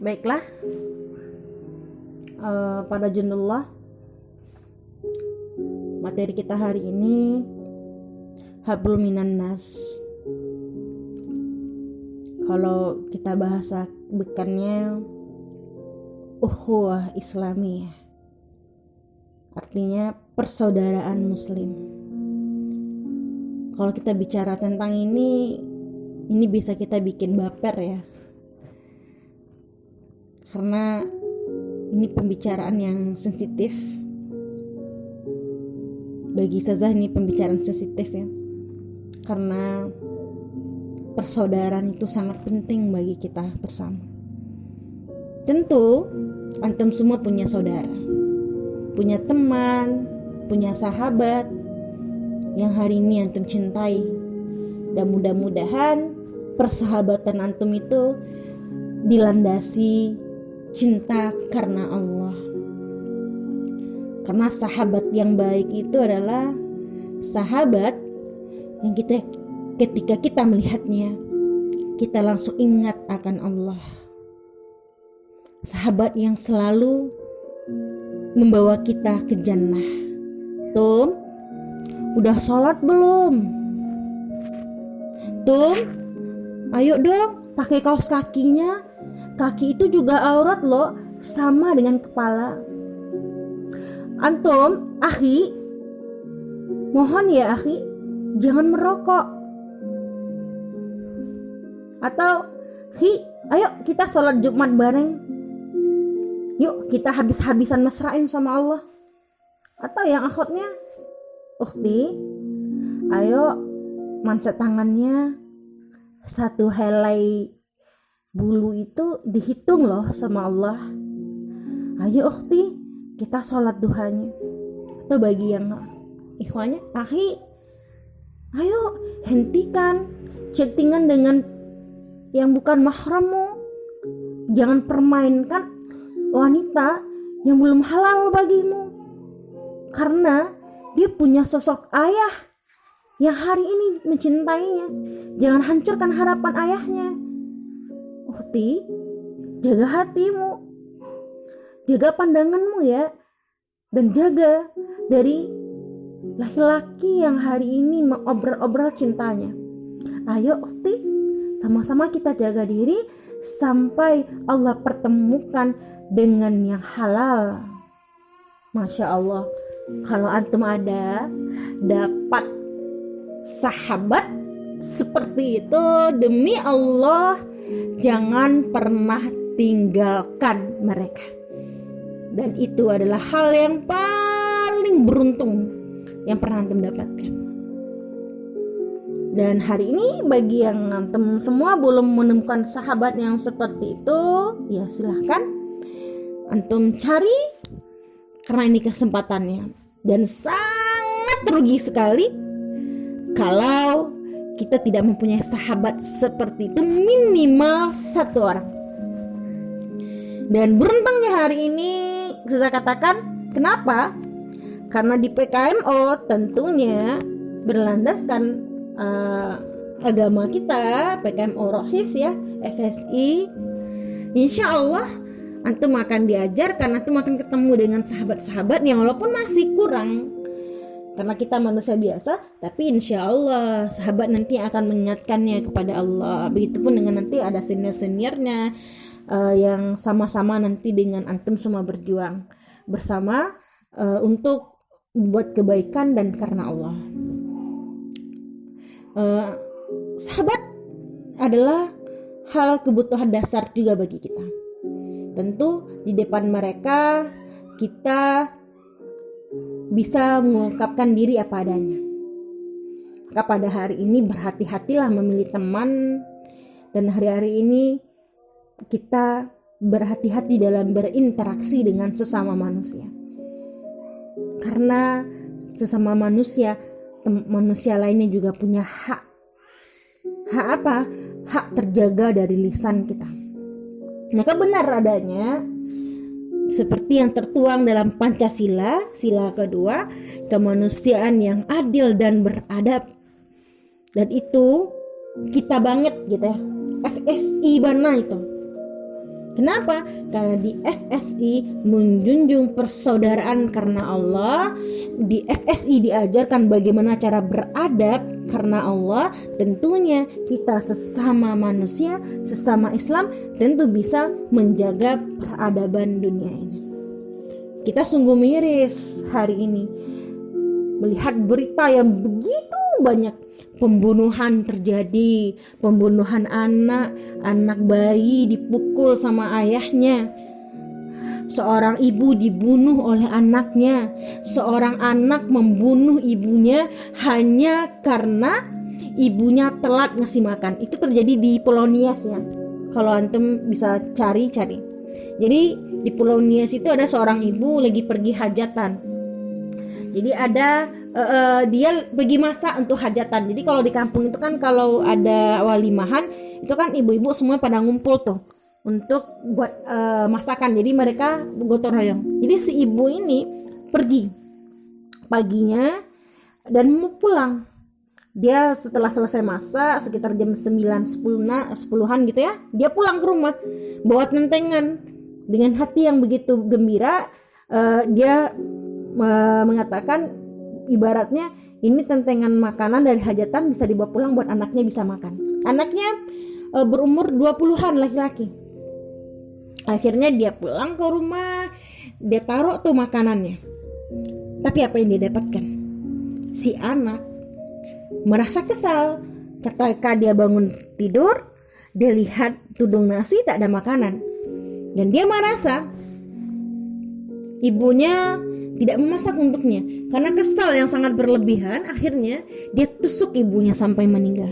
Baiklah, para junullah, materi kita hari ini hablum minan nas. Kalau kita bahasa bekannya ukhuwah islamiyah, artinya persaudaraan muslim. Kalau kita bicara tentang ini bisa kita bikin baper ya, karena ini pembicaraan yang sensitif. Bagi Ustazah ini pembicaraan sensitif ya, karena persaudaraan itu sangat penting bagi kita bersama. Tentu antum semua punya saudara, punya teman, punya sahabat yang hari ini antum cintai, dan mudah-mudahan persahabatan antum itu dilandasi cinta karena Allah. Karena sahabat yang baik itu adalah sahabat yang ketika kita melihatnya, kita langsung ingat akan Allah. Sahabat yang selalu membawa kita ke jannah. Tum, udah sholat belum? Tum, ayo dong pakai kaos kakinya. Kaki itu juga aurat loh, sama dengan kepala. Antum, akhi, mohon ya akhi, jangan merokok. Atau, ayo kita sholat Jumat bareng. Yuk kita habis-habisan mesrain sama Allah. Atau yang akhirnya, ukhti, ayo manset tangannya, satu helai bulu itu dihitung loh sama Allah. Ayo ukhti, kita sholat duhanya. Atau bagi yang ikhwanya, akhi, ayo hentikan chattingan dengan yang bukan mahrammu. Jangan permainkan wanita yang belum halal bagimu, karena dia punya sosok ayah yang hari ini mencintainya. Jangan hancurkan harapan ayahnya. Ukhti, jaga hatimu, jaga pandanganmu ya, dan jaga dari laki-laki yang hari ini mengobrol-obrol cintanya. Ayo ukhti, sama-sama kita jaga diri sampai Allah pertemukan dengan yang halal. Masya Allah, kalau antum dapat sahabat seperti itu, demi Allah jangan pernah tinggalkan mereka. Dan itu adalah hal yang paling beruntung yang pernah antum dapatkan. Dan hari ini bagi yang antum semua belum menemukan sahabat yang seperti itu, ya silahkan antum cari, karena ini kesempatannya. Dan sangat rugi sekali kalau kita tidak mempunyai sahabat seperti itu, minimal satu orang. Dan beruntungnya hari ini saya katakan, kenapa? Karena di PKMO tentunya berlandaskan agama kita, PKMO Rohis ya, FSI. Insya Allah antum akan diajarkan, antum akan ketemu dengan sahabat-sahabat yang walaupun masih kurang, karena kita manusia biasa, tapi insya Allah sahabat nanti akan mengingatkannya kepada Allah. Begitupun dengan nanti ada senior-seniornya yang sama-sama nanti dengan antum semua berjuang bersama untuk buat kebaikan dan karena Allah. Sahabat adalah hal kebutuhan dasar juga bagi kita. Tentu di depan mereka kita bisa mengungkapkan diri apa adanya. Maka pada hari ini berhati-hatilah memilih teman, dan hari-hari ini kita berhati-hati dalam berinteraksi dengan sesama manusia. Karena sesama manusia lainnya juga punya hak. Hak apa? Hak terjaga dari lisan kita. Maka benar adanya seperti yang tertuang dalam Pancasila, sila kedua, kemanusiaan yang adil dan beradab. Dan itu kita banget gitu ya. FSI mana itu? Kenapa? Karena di FSI menjunjung persaudaraan karena Allah. Di FSI diajarkan bagaimana cara beradab karena Allah. Tentunya kita sesama manusia, sesama Islam, tentu bisa menjaga peradaban dunia ini. Kita sungguh miris hari ini melihat berita yang begitu banyak. Pembunuhan terjadi, pembunuhan anak bayi dipukul sama ayahnya. Seorang ibu dibunuh oleh anaknya. Seorang anak membunuh ibunya hanya karena ibunya telat ngasih makan. Itu terjadi di Pulau Nias ya. Kalau antum bisa cari. Jadi di Pulau Nias itu ada seorang ibu lagi pergi hajatan. Jadi ada dia pergi masak untuk hajatan. Jadi kalau di kampung itu kan kalau ada walimahan itu kan ibu-ibu semua pada ngumpul tuh untuk buat masakan. Jadi mereka gotong royong. Jadi si ibu ini pergi paginya dan mau pulang. Dia setelah selesai masak sekitar jam 9-10an gitu ya, dia pulang ke rumah bawa tentengan. Dengan hati yang begitu gembira, dia mengatakan ibaratnya ini tentengan makanan dari hajatan bisa dibawa pulang buat anaknya bisa makan. Anaknya berumur 20-an laki-laki. Akhirnya dia pulang ke rumah, dia taruh tuh makanannya. Tapi apa yang dia dapatkan? Si anak merasa kesal ketika dia bangun tidur, dia lihat tudung nasi tak ada makanan. Dan dia merasa ibunya tidak memasak untuknya. Karena kesal yang sangat berlebihan, akhirnya dia tusuk ibunya sampai meninggal.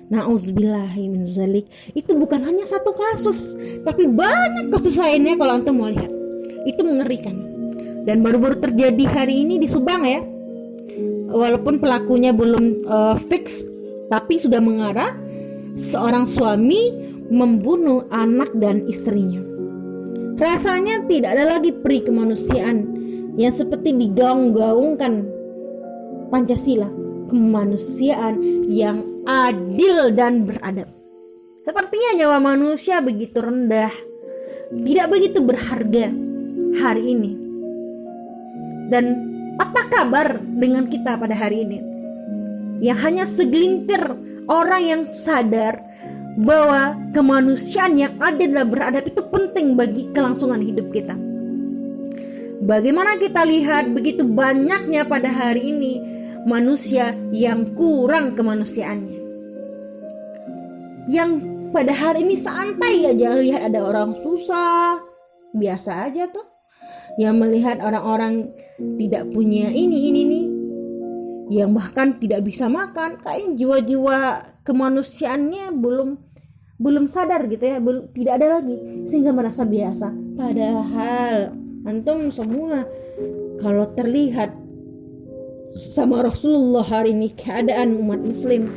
Na'udzubillahi min zalik. Itu bukan hanya satu kasus, tapi banyak kasus lainnya kalau antum mau lihat. Itu mengerikan. Dan baru-baru terjadi hari ini di Subang ya. Walaupun pelakunya belum fix, tapi sudah mengarah seorang suami membunuh anak dan istrinya. Rasanya tidak ada lagi peri kemanusiaan yang seperti digaung-gaungkan Pancasila, kemanusiaan yang adil dan beradab. Sepertinya nyawa manusia begitu rendah, tidak begitu berharga hari ini. Dan apa kabar dengan kita pada hari ini? Yang hanya segelintir orang yang sadar bahwa kemanusiaan yang adil dan beradab itu penting bagi kelangsungan hidup kita. Bagaimana kita lihat begitu banyaknya pada hari ini manusia yang kurang kemanusiaannya. Yang pada hari ini santai aja lihat ada orang susah, biasa aja tuh. Yang melihat orang-orang tidak punya ini, yang bahkan tidak bisa makan, kayak jiwa-jiwa kemanusiaannya belum sadar gitu ya, tidak ada lagi sehingga merasa biasa. Padahal antum semua kalau terlihat sama Rasulullah hari ini keadaan umat muslim,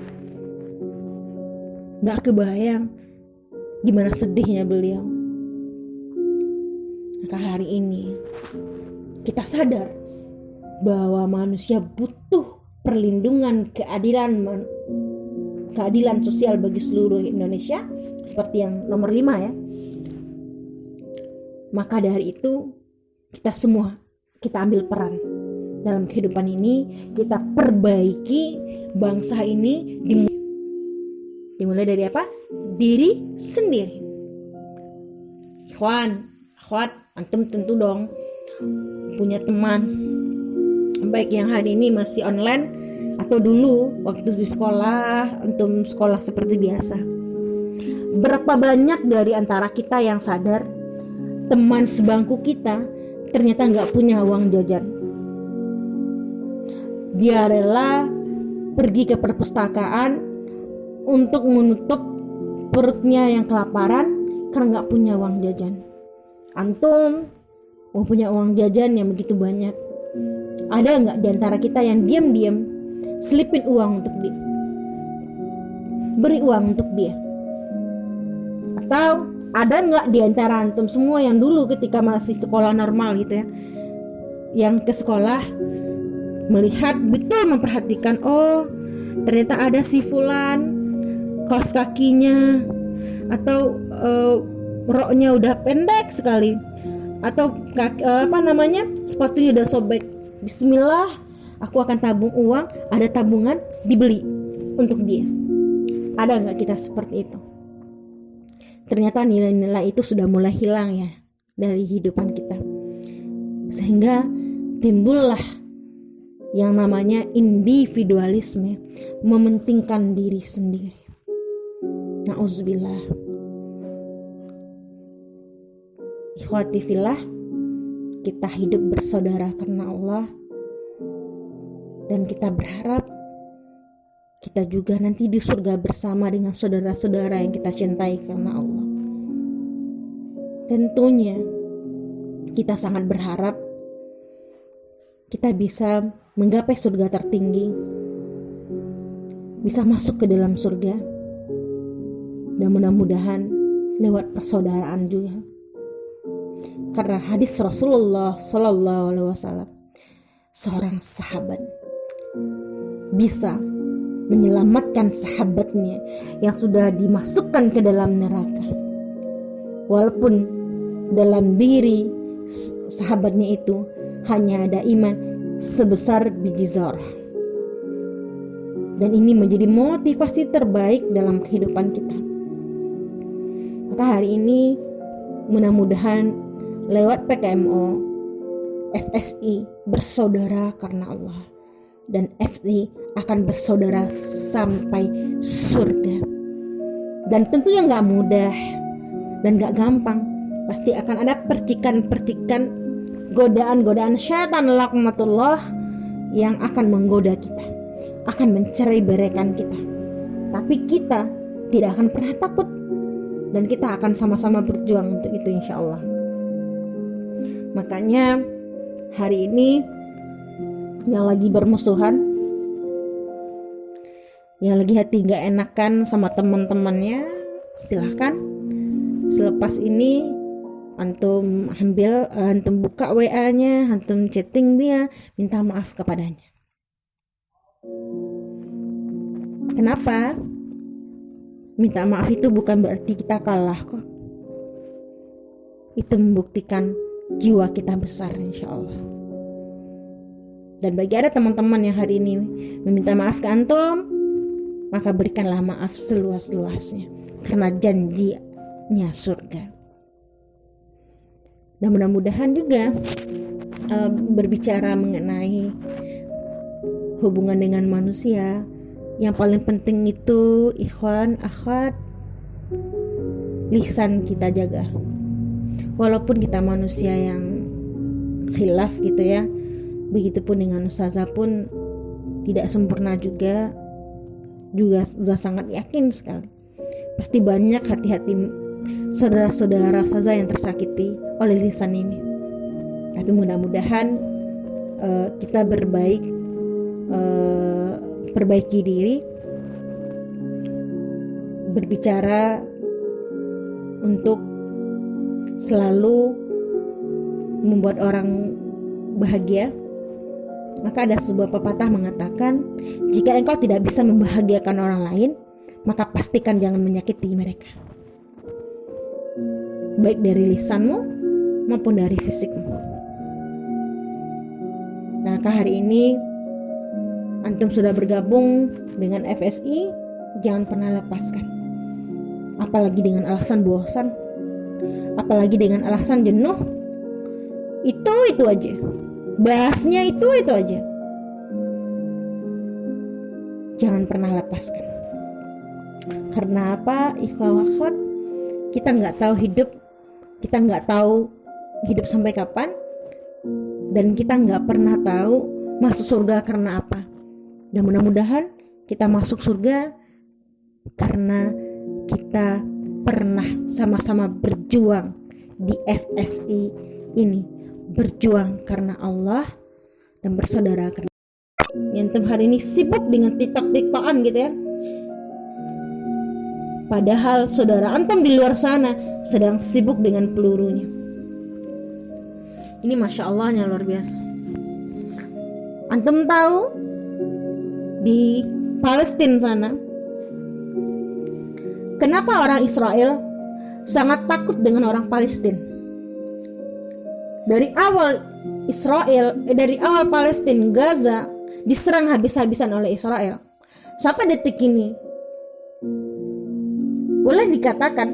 gak kebayang gimana sedihnya beliau. Maka hari ini kita sadar bahwa manusia butuh perlindungan, keadilan sosial bagi seluruh Indonesia, seperti yang nomor 5 ya. Maka dari itu kita ambil peran dalam kehidupan ini, kita perbaiki bangsa ini dimulai dari apa? Diri sendiri. Ikhwan, akhwat, antum tentu dong punya teman, baik yang hari ini masih online atau dulu waktu di sekolah, antum sekolah seperti biasa. Berapa banyak dari antara kita yang sadar teman sebangku kita ternyata gak punya uang jajan. Dia rela pergi ke perpustakaan untuk menutup perutnya yang kelaparan karena gak punya uang jajan. Antum mau punya uang jajan yang begitu banyak, ada gak di antara kita yang diam-diam selipin uang untuk dia, beri uang untuk dia? Atau ada nggak di antara antum semua yang dulu ketika masih sekolah normal gitu ya, yang ke sekolah melihat betul memperhatikan, oh ternyata ada si fulan kaos kakinya atau roknya udah pendek sekali, atau sepatunya udah sobek. Bismillah, aku akan tabung uang, ada tabungan, dibeli untuk dia. Ada nggak kita seperti itu? Ternyata nilai-nilai itu sudah mulai hilang ya dari kehidupan kita, sehingga timbullah yang namanya individualisme, mementingkan diri sendiri. Na'udzubillah. Ikhwati fillah, kita hidup bersaudara karena Allah, dan kita berharap kita juga nanti di surga bersama dengan saudara-saudara yang kita cintai karena Allah. Tentunya kita sangat berharap kita bisa menggapai surga tertinggi, bisa masuk ke dalam surga, dan mudah-mudahan lewat persaudaraan juga. Karena hadis Rasulullah SAW, seorang sahabat bisa menyelamatkan sahabatnya yang sudah dimasukkan ke dalam neraka, walaupun dalam diri sahabatnya itu hanya ada iman sebesar biji zarah. Dan ini menjadi motivasi terbaik dalam kehidupan kita. Maka hari ini mudah-mudahan lewat PKMO, FSI bersaudara karena Allah, dan FSI akan bersaudara sampai surga. Dan tentunya gak mudah dan gak gampang. Pasti akan ada percikan-percikan, godaan-godaan syaitan laknatullah yang akan menggoda kita, akan mencerai-beraikan kita. Tapi kita tidak akan pernah takut, dan kita akan sama-sama berjuang untuk itu insya Allah. Makanya hari ini yang lagi bermusuhan, yang lagi hati gak enakan sama teman-temannya, silahkan selepas ini antum buka WA-nya, antum chatting dia, minta maaf kepadanya. Kenapa? Minta maaf itu bukan berarti kita kalah kok. Itu membuktikan jiwa kita besar insya Allah. Dan bagi ada teman-teman yang hari ini meminta maaf ke antum, maka berikanlah maaf seluas-luasnya, karena janjinya surga. Dan mudah-mudahan juga berbicara mengenai hubungan dengan manusia, yang paling penting itu ikhwan, akhwat, lisan kita jaga. Walaupun kita manusia yang khilaf gitu ya, begitupun dengan ustazah pun tidak sempurna juga sangat yakin sekali. Pasti banyak hati-hati saudara-saudara ustazah yang tersakiti oleh lisan ini. Tapi mudah-mudahan kita perbaiki diri, berbicara untuk selalu membuat orang bahagia. Maka ada sebuah pepatah mengatakan, jika engkau tidak bisa membahagiakan orang lain, maka pastikan jangan menyakiti mereka, baik dari lisanmu maupun dari fisikmu. Nah, hari ini antum sudah bergabung dengan FSI, jangan pernah lepaskan. Apalagi dengan alasan bosan, apalagi dengan alasan jenuh, itu aja, bahasnya itu aja. Jangan pernah lepaskan. Karena apa? Ikhwat, kita nggak tahu hidup sampai kapan, dan kita nggak pernah tahu masuk surga karena apa. Dan mudah-mudahan kita masuk surga karena kita pernah sama-sama berjuang di FSI ini, berjuang karena Allah dan bersaudara karena yang hari ini sibuk dengan tiktok-tiktokan gitu ya. Padahal saudara antum di luar sana sedang sibuk dengan pelurunya. Ini Masya Allahnya luar biasa. Antum tahu di Palestina sana, kenapa orang Israel sangat takut dengan orang Palestina. Dari awal Palestina, Gaza diserang habis-habisan oleh Israel. Sampai detik ini boleh dikatakan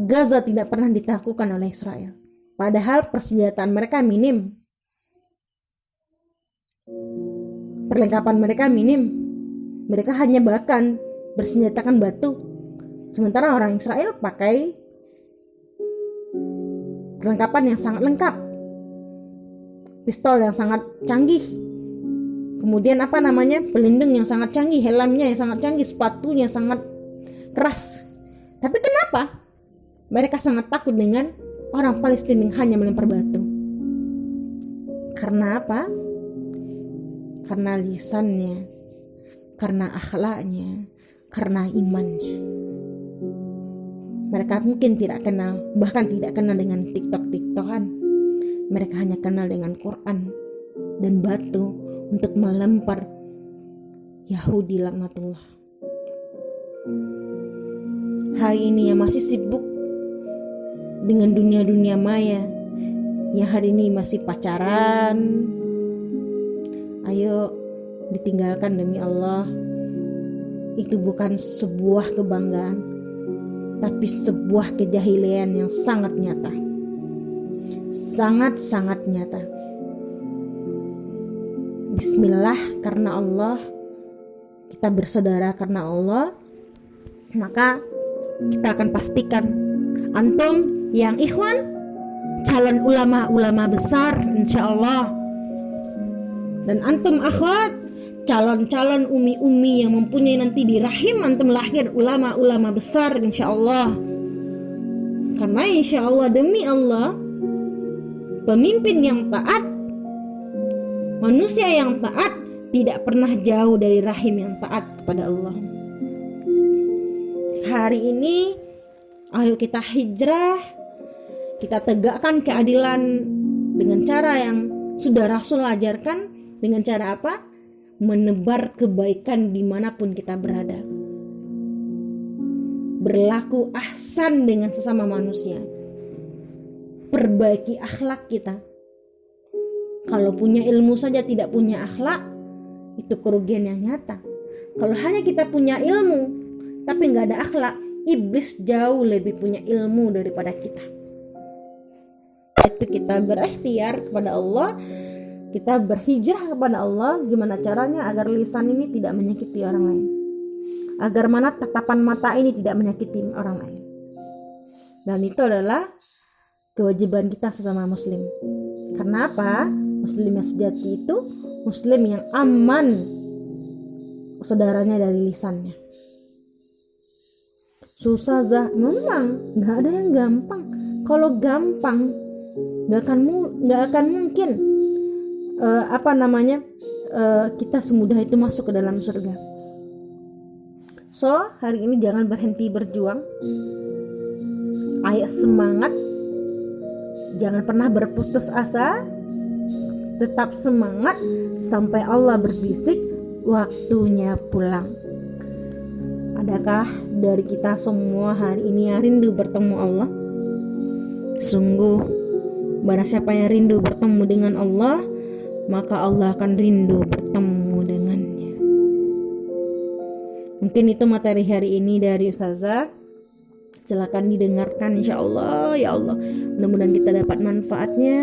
Gaza tidak pernah ditaklukkan oleh Israel. Padahal persenjataan mereka minim, perlengkapan mereka minim. Mereka hanya bahkan bersenjatakan batu. Sementara orang Israel pakai perlengkapan yang sangat lengkap, pistol yang sangat canggih, kemudian pelindung yang sangat canggih, helmnya yang sangat canggih, sepatunya sangat keras. Tapi kenapa mereka sangat takut dengan orang Palestina yang hanya melempar batu? Karena apa? Karena lisannya, karena akhlaknya, karena imannya. Mereka mungkin tidak kenal, bahkan tidak kenal dengan TikTok-TikTokan. Mereka hanya kenal dengan Quran dan batu untuk melempar Yahudi laknatullah. Hari ini yang masih sibuk dengan dunia-dunia maya, yang hari ini masih pacaran, ayo ditinggalkan demi Allah. Itu bukan sebuah kebanggaan, tapi sebuah kejahilian yang sangat nyata. Sangat-sangat nyata. Bismillah, karena Allah, kita bersaudara karena Allah, maka kita akan pastikan antum yang ikhwan calon ulama-ulama besar insyaallah, dan antum akhwat calon-calon umi-umi yang mempunyai nanti di rahim antum lahir ulama-ulama besar insyaallah. Karena insyaallah demi Allah, pemimpin yang taat, manusia yang taat tidak pernah jauh dari rahim yang taat kepada Allah. Hari ini ayo kita hijrah, kita tegakkan keadilan dengan cara yang sudah Rasul ajarkan. Dengan cara apa? Menebar kebaikan dimanapun kita berada. Berlaku ahsan dengan sesama manusia. Perbaiki akhlak kita. Kalau punya ilmu saja tidak punya akhlak, itu kerugian yang nyata. Kalau hanya kita punya ilmu tapi nggak ada akhlak, iblis jauh lebih punya ilmu daripada kita. Itu kita berikhtiar kepada Allah, kita berhijrah kepada Allah. Gimana caranya agar lisan ini tidak menyakiti orang lain, agar mana tatapan mata ini tidak menyakiti orang lain. Dan itu adalah kewajiban kita sesama muslim. Karena apa? Muslim yang sejati itu muslim yang aman saudaranya dari lisannya. Susah memang nggak ada yang gampang. Kalau gampang nggak akan mungkin kita semudah itu masuk ke dalam surga. So hari ini jangan berhenti berjuang. Ayo semangat, jangan pernah berputus asa, tetap semangat sampai Allah berbisik waktunya pulang. Adakah dari kita semua hari ini yang rindu bertemu Allah? Sungguh, barang siapa yang rindu bertemu dengan Allah, maka Allah akan rindu bertemu dengannya. Mungkin itu materi hari ini dari Ustazah. Silakan didengarkan insyaallah. Ya Allah, mudah-mudahan kita dapat manfaatnya.